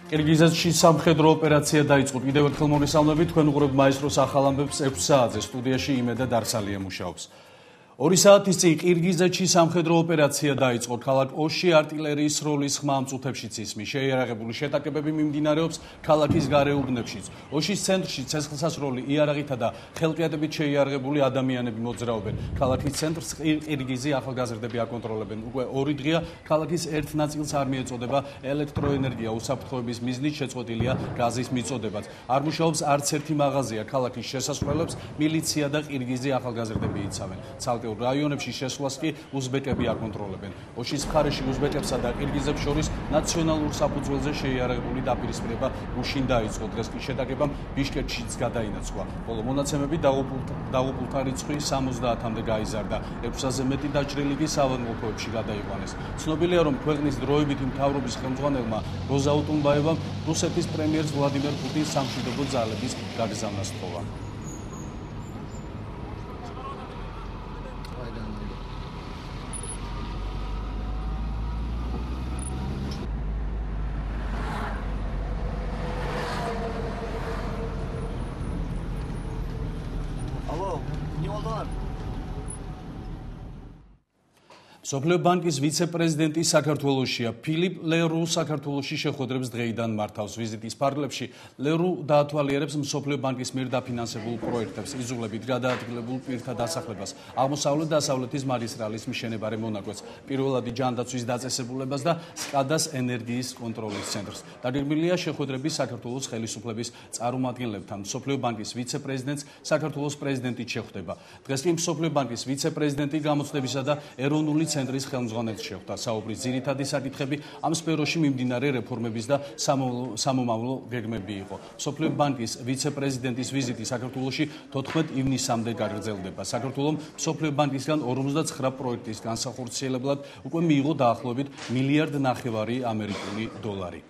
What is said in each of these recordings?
კირგიზეთში სამხედრო ოპერაცია დაიწყო. კიდევ ერთხელ მოგესალმებით, თქვენ უყურებთ მაესტროს ახალ ამბებს 6 საათზე. სტუდიაში იმედა დარსალია მუშაობს. 2 საათის წინ კირგიზეთში სამხედრო ოპერაცია დაიწყო. ქალაქ ოში არტილერიის როლის ხმა ამ წუთებშიც ისმის. შეიარაღებული შეტაკებები მიმდინარეობს ქალაქის გარეუბნებშიც. ოშის ცენტრში ცეცხლსასროლი იარაღითა და ხელყიატებით შეიარაღებული ადამიანები მოძრაობენ. ქალაქის ცენტრს ყირგიზი ახალგაზრდები აკონტროლებენ. უკვე 2 დღეა ქალაქის ერთ ნაწილს არ მიეწოდება ელექტროენერგია, უსაფრთხოების მიზნით შეწყვეტილია გაზის მიწოდებაც. არ მუშაობს არც ერთი მაღაზია. ქალაქის შესასვლელებს მილიცია და ყირგიზი ახალგაზრდები იცავენ. რაიონებში შესვლას კი უზბეკები აკონტროლებენ. ოშის მხარეში უზბეკებსა და ყირგიზებს შორის ნაციონალურ საფუძველზე შეიარაღებული დაპირისპირება გუშინ დაიწყო. დღეს კი შეტაკებამ ბიშკეკშიც გადაინაცვლა. ბოლო მონაცემები დაღუპულთა რიცხვი 70-მდე გაიზარდა. 600-ზე მეტი დაჭრილი კი საავადმყოფოებში გადაიყვანეს. ცნობილია, რომ ქვეყნის დროებითი მთავრობის ხელმძღვანელმა როზა უტუნბაევამ რუსეთის პრემიერს ვლადიმერ პუტინს სამშვიდობო ძალების გაგზავნა სთხოვა. მსოფლიო ბანკის ვიცე-პრეზიდენტი საქართველოშია. ფილიპ ლერუ საქართველოში შეხვედრებს დღეიდან მართავს. ვიზიტის ფარგლებში ლერუ დაათვალიერებს მსოფლიო ბანკის მიერ დაფინანსებულ პროექტებს, იზოლებით გადაადგილებულ პირთა დასახლებას, აღმოსავლეთ-დასავლეთის მაგისტრალის მშენებარე მონაკვეთს, პირველადი ჯანდაცვის დაწესებულებას და სკადას ენერგიის კონტროლის ცენტრს. დაგეგმილია შეხვედრები საქართველოს ხელისუფლების წარმომადგენლებთან. მსოფლიო ბანკის ვიცე-პრეზიდენტს საქართველოს პრეზიდენტით შეხვდება. დღეს კი მსოფლიო ბანკის ვიცე-პრეზიდენტი გამოცდებისა და ეროვნული ცენტრის ხელმძღვანელს შეხვდა. საუბრის ძირითადი საკითხები ამ სფეროში მიმდინარე რეფორმების და სამომავლო გეგმები იყო. მსოფლიო ბანკის ვიცე-პრეზიდენტის ვიზიტი საქართველოში 14 ივნისამდე გაგრძელდება. საქართველომ მსოფლიო ბანკისგან 59 პროექტის განსახორციელებლად უკვე მიიღო დაახლოებით $1.5 მილიარდი ამერიკული დოლარი.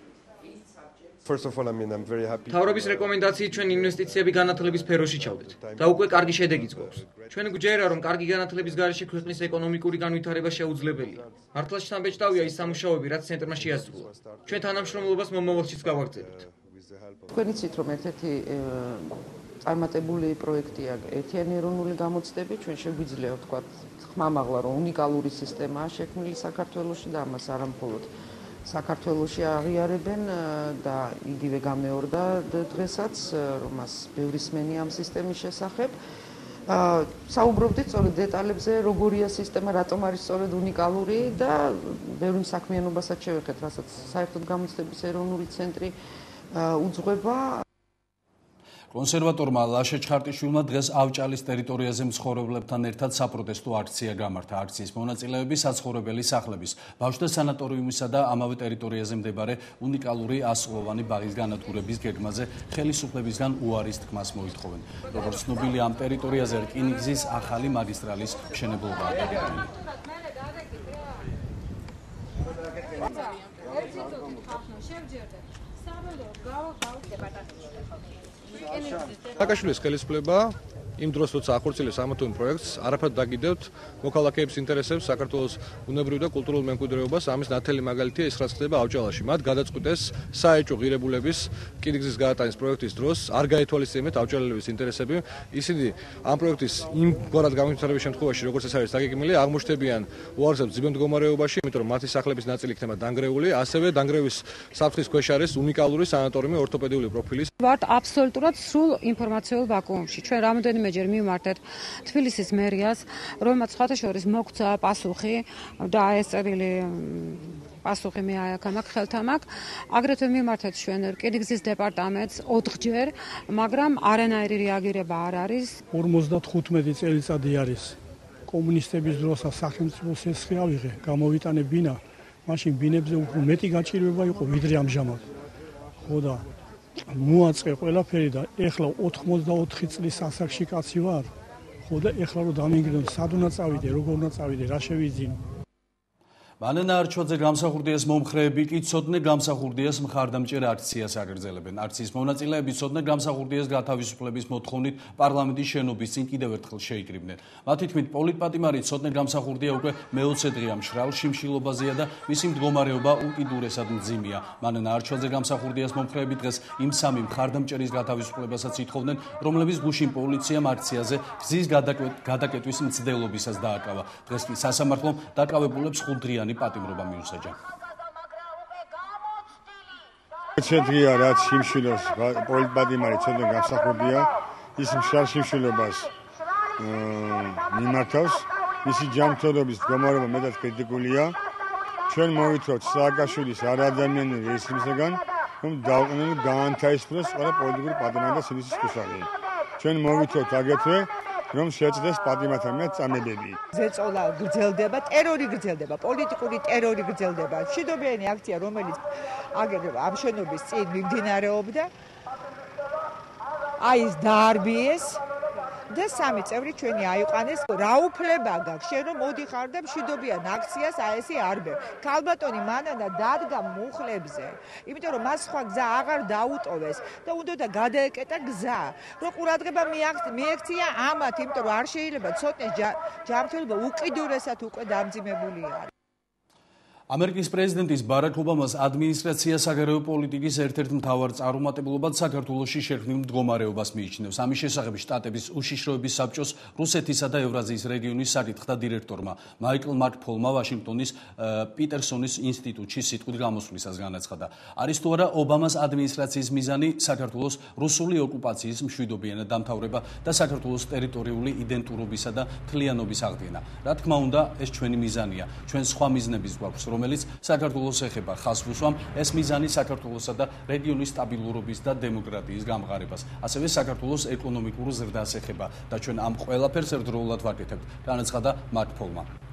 მთავრობის რეკომენდაციით ჩვენ ინვესტიციები განათლების სფეროში ჩავდეთ და უკვე კარგი შედეგიც გვაქვს. ჩვენ გვჯერა, რომ კარგი განათლების გარეშე ქვეყნის ეკონომიკური განვითარება შეუძლებელია. მართლაც შთამბეჭდავია ის სამუშაოები, რაც ცენტრმა შეასრულა. ჩვენ თანამშრომლობას მომავალშიც გავაგრძელებთ. თქვენ იცით, რომ ერთ-ერთი წარმატებული პროექტია ერთიანი ეროვნული გამოცდები. ჩვენ შეგვიძლია ვთქვათ, ხმამაღლა რომ უნიკალური სისტემაა შექმნილი საქართველოში და ამას არა მხოლოდ საქართველოში აღიარებენ და იგივე გამეორდა დღესაც, რომ მას ბევრი სმენია ამ სისტემის შესახებ. საუბრობდით სწორედ დეტალებზე, როგორია სისტემა, რატომ არის სწორედ უნიკალური და ბევრი საქმიანობასაც შევეხეთ, რასაც საერთოდ გამოცდების ეროვნული ცენტრი უძღვება. კონსერვატორმა ლაშა ჩხარტიშვილმა დღეს ავჭალის ტერიტორიაზე მცხოვრებლებთან ერთად საპროტესტო აქცია გამართა. აქციის მონაწილეები საცხოვრებელი სახლების, ბავშვთა სანატორიუმისა და ამავე ტერიტორიაზე მდებარე უნიკალური 100-ლოვანი ბაღის განადგურების გეგმაზე ხელისუფლებისგან უარის თქმას მოითხოვენ. როგორც ცნობილია, ამ ტერიტორიაზე რკინიგზის ახალი მაგისტრალის მშენებლობაა დაგეგმილი. სააკაშვილის ხელისუფლება იმ დროს, როცა ახორციელებს ამათო პროექტს, არაფრად დაგიდევთ მოქალაქეების ინტერესებს, საქართველოს ბუნებრივ და კულტურულ მემკვიდრეობას. ამის ნათელი მაგალითია ის, რაც ხდება ავჭალაში. მათ გადაწყვიტეს საეჭვო ღირებულების რკინიგზის გადატანის პროექტის დროს არ გაეთვალისწინებთ ავჭალელების ინტერესები. ისინი ამ პროექტის იმგვარად განვითარების შემთხვევაში, როგორც ეს არის დაგეგმილი, აღმოჩნდებიან უარესად ძიმე მდგომარეობაში, იმიტომ რომ მათი სახლების ნაწილი იქნება დანგრეული, ასევე დანგრევის საფრთხის ქვეშ არის უნიკალური სანატორიუმი ორთოპედიული პროფილის. ვართ აბსოლუტურად სრულ ინფორმაციულ ვაკუუმში. ჩვენ რამდენიმეჯერ მივმართეთ თბილისის მერიას, რომელმაც სხვათა შორის მოგცა პასუხი და ესწრილი პასუხი მე აქ ხელთამაკ. აგრეთვე მივმართეთ ჩვენ რკინიგზის დეპარტამენტს 4-ჯერ, მაგრამ არანაირი რეაგირება არ არის. 55 წელიწადი არის კომუნისტების დროსაც სახელმწიფო სესხი ავიღე, გამოვიტანებინა, მაშინ ბინებზე უფრო მეტი გაჭირვება იყო ვიდრე ამჟამად. ხო და მოაწყე ყველაფერი და ეხლა 84 წლის ასაკში კაცი ვარ. ხო და ეხლა რომ დამიგდო, სად უნდა წავიდე, როგორ უნდა წავიდე, რა შევიძინო. მანენა არჩვაძე გამსახურდიას მომხრეები კი ცოდნე გამსახურდიას მხარდამჭერ აქციას აგრძელებენ. აქციის მონაწილეები ცოდნე გამსახურდიას გათავისუფლების მოთხოვნით პარლამენტის შენობის წინ კიდევ ერთხელ შეიკრიბნენ. მათი თქმით, პოლიტპატიმარი ცოდნე გამსახურდია უკვე მე-20 დღეა მშრალ შიმშილობაზეა და მისი მდგომარეობა უკიდურესად მძიმეა. მანენა არჩვაძე გამსახურდიას მომხრეები დღეს იმ სამი მხარდამჭერის გათავისუფლებასაც ითხოვდნენ, რომლებიც გუშინ პოლიციამ აქციაზე გზის გადაკეტვის მცდელობისას დააკავა. დღეს კი სასამართლომ დაკავებულებს 5 დღიანი პატიმრობა მიუსაჯა. შედგია რაც შიმშილოს პოლიტპატიმარი ცოდნე გამსახურდია ის მშრალ შიმშილობას მიმართავს მისი ჯანმრთელობის მდგომარეობა მეტად კრიტიკულია. ჩვენ მოვითხოვთ სააკაშვილის არაადამიანური რეჟიმისგან რომ დაუყოვნებლივ გაანთავისუფლოს ყველა პოლიტიკური პატიმარი და სინისის კუსარი. ჩვენ მოვითხოვთ აგრეთვე რომ შეეწყვეტეს პატიმართა მიერ წამებები. ზეწოლა გრძელდება, ტერორი გრძელდება, პოლიტიკური ტერორი გრძელდება. მშვიდობიანი აქცია, რომელიც ამ შენობის წინ მიმდინარეობდა, აი ეს დაარბიეს და სამი წევრი ჩვენი აიყვანეს. რა უფლება გაქვს შენ რომ მოდიხარ და მშვიდობიან აქციას აი ესე არბე. ქალბატონი მანანა დადგა მუხლებზე, იმიტომ რომ მას სხვა გზა აღარ დაუტოვეს და უნდა გადაეკეტა გზა. რომ ყურადღება მიექცია ამათ, იმიტომ რომ არ შეიძლება ცოტნე ჯანმრთელობა უკიდურესად უკვე დამძიმებული არის. ამერიკის პრეზიდენტის ბარაკ ობამას ადმინისტრაცია საგარეო პოლიტიკის ერთ-ერთ მთავარ წარუმატებლობად საქართველოში შექმნილ მდგომარეობას მიიჩნევს. ამის შესახებ შტატების უშიშროების საბჭოს რუსეთისა და ევრაზიის რეგიონის საკითხთა დირექტორმა მაიკლ მაკფოლმა ვაშინგტონის პიტერსონის ინსტიტუტში სიტყვით გამოსვლისას განაცხადა. არის თუ არა ობამას ადმინისტრაციის მიზანი საქართველოს რუსული ოკუპაციის მშვიდობიანად დამთავრება და საქართველოს ტერიტორიული იდენტურობისა და მთლიანობის აღდგენა. რა თქმა უნდა, ეს ჩვენი მიზანია. ჩვენ სხვა მიზნებიც გვაქვს, რომელიც საქართველოს ეხება ხაზს ვუსვამ, ეს მიზანი საქართველოსა და რეგიონის სტაბილურობის და დემოკრატიის გამყარებას, ასევე საქართველოს ეკონომიკურ ზრდას ეხება და ჩვენ ამ ყველაფერს ერთდროულად ვაკეთებთ, განაცხადა მაკფოლმა.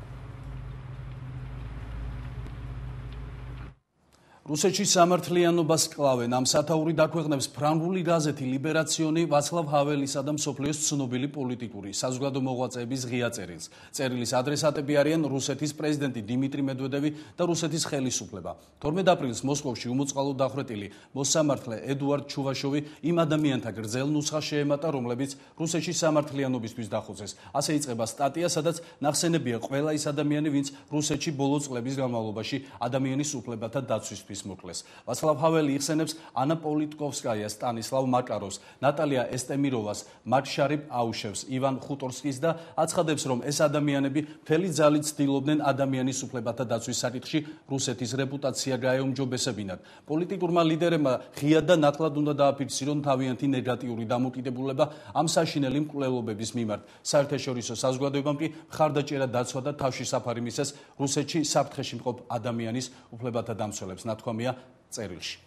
რუსეთში სამართლიანობას კლავენ. ამ სათაური დაქვეყნებს ფრანგული გაზეთი ლიბერაციონი ვაცლავ ჰაველისა და მსოფლიოს ცნობილი პოლიტიკური საზოგადო მოღვაწეების ღია წერილს. წერილის ადრესატები არიან რუსეთის პრეზიდენტი დიმიტრი მედვედევი და რუსეთის ხელისუფლება. 12 აპრილს მოსკოვში უმოწყალოდ დახვრეტილი მოსამართლე ედუარდ ჩუვაშოვი იმ ადამიანთა გრძელ ნუსხას შეემატა, რომლებიც რუსეთში სამართლიანობისთვის დახოცეს. ასე იწყება სტატია, სადაც ნახსენებია ყველა ის ადამიანი, ვინც რუსეთში ბოლო წლების განმავლობაში ადამიანის უფლებათა დაცვისთვის მოკლეს. ვაცლავ ჰაველი იხსენებს ანა პოლიტკოვსკაიას, სტანისლავ მაკაროვს, ნატალია ესტემიროვას, მაკშარიბ აუშევს, ივან ხუტორსკის და აცხადებს, რომ ეს ადამიანები მთელი ძალით ცდილობდნენ ადამიანის უფლებათა დაცვის საკითხში რუსეთის რეპუტაცია გაეუმჯობესებინათ. პოლიტიკურმა ლიდერებმა ღიად და ნათლად უნდა დააფიქსირონ თავიანთი ნეგატიური დამოკიდებულება ამ საშინელი მკვლელობების მიმართ. საერთაშორისო საზოგადოებამ კი მხარდაჭერა დაცვა და თავშესაფარი მისცეს რუსეთში საფრთხეში მყოფ ადამიანის უფლებათა დამცველებს. თქვამია წერილში.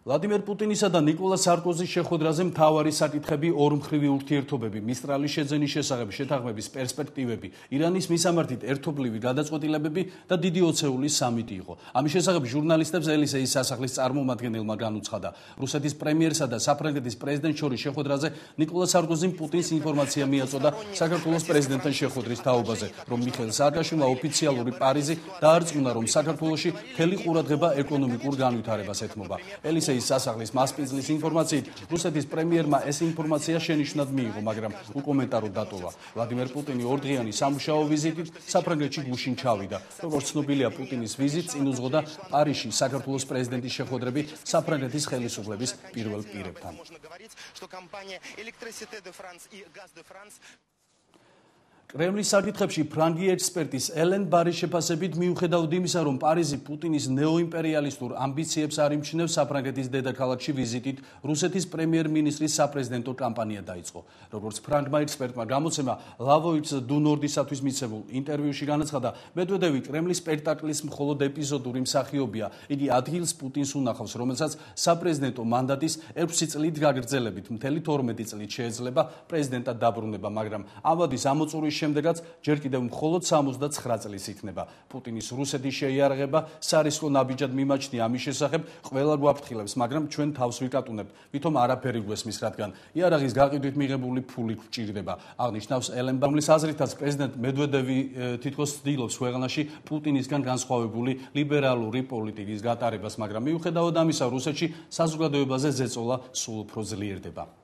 ვლადიმერ პუტინისა და ნიკოლა სარკოზის შეხვედრაზე მთავარი საკითხები ორმხრივი ურთიერთობები, მისტრალის შეძენის შესახებ შეთანხმების პერსპექტივები, ირანის მისამართით ერთობლივი გადაწყვეტილებები და დიდი ოცეული სამიტი იყო. ამის შესახებ ჟურნალისტებს ელისეის სასახლის წარმომადგენელმა განუცხადა. რუსეთის პრემიერსა და საფრანგეთის პრეზიდენტს შორის შეხვედრაზე ნიკოლა სარკოზიმ პუტინს ინფორმაცია მიაწოდა საქართველოს პრეზიდენტთან შეხვედრის თაობაზე, რომ მიხეილ სააკაშვილმა ოფიციალური პარიზი დაარწმუნა, რომ საქართველოში მთელი ყურადღება ეკონომიკურ განვითარებას ეთმობა. ის სასახლის მასპინძლის ინფორმაციით რუსეთის პრემიერმა ეს ინფორმაცია შენიშვნად მიიღო, მაგრამ უკომენტაროდ დატოვა. ვლადიმერ პუტინი ორდღიანი სამუშაო ვიზიტით საფრანგეთში გუშინ ჩავიდა. როგორც ცნობილია, პუტინის ვიზიტს წინ უძღოდა პარიზში საქართველოს პრეზიდენტის შეხვედრები საფრანგეთის ხელისუფლების პირველ პირებთან. კრემლის საკითხებში ფრანგი ექსპერტის ელენ ბარის შეფასებით, მიუხედავად იმისა, რომ პარიზი პუტინის ნეოიმპერიალისტურ ამბიციებს არ იმჩნევს, საფრანგეთის დედაქალაქში ვიზიტით რუსეთის პრემიერ-მინისტრის საპრეზიდენტო კამპანია დაიწყო. როგორც ფრანგმა ექსპერტმა გამოცემა ლავოიც დუ ნორდისათვის მიცემულ ინტერვიუში განაცხადა, მედვედევი კრემლის სპექტაკლის მხოლოდ ეპიზოდური მსახიობია. იგი ადგილს პუტინს უნახავს, რომელსაც საპრეზიდენტო მანდატის 6 წლით გაგრძელებით მთელი 12 წლით შეეძლება პრეზიდენტად დაბრუნება, მაგრამ ამ ვადის ამოწურვის შემდეგაც ჯერ კიდევ მხოლოდ 69 წლის იქნება. პუტინის რუსეთის შეიარაღება სარისკო ნაბიჯად მიმაჩნია ამის შესახებ ყველა გვაფრთხილებს, მაგრამ ჩვენ თავს ვიკატუნებთ, ვითომ არაფერი გვესმის, რადგან იარაღის გაყიდვით მიღებული ფული გვჭირდება. აღნიშნავს ელენბა, რომლის აზრითაც პრეზიდენტ მედვედევი თითქოს ცდილობს ქვეყანაში პუტინისგან განსხვავებული ლიბერალური პოლიტიკის გატარებას, მაგრამ მიუხედავად ამისა, რუსეთში საზოგადოებაზე ზეწოლა სულ უფრო ძლიერდება.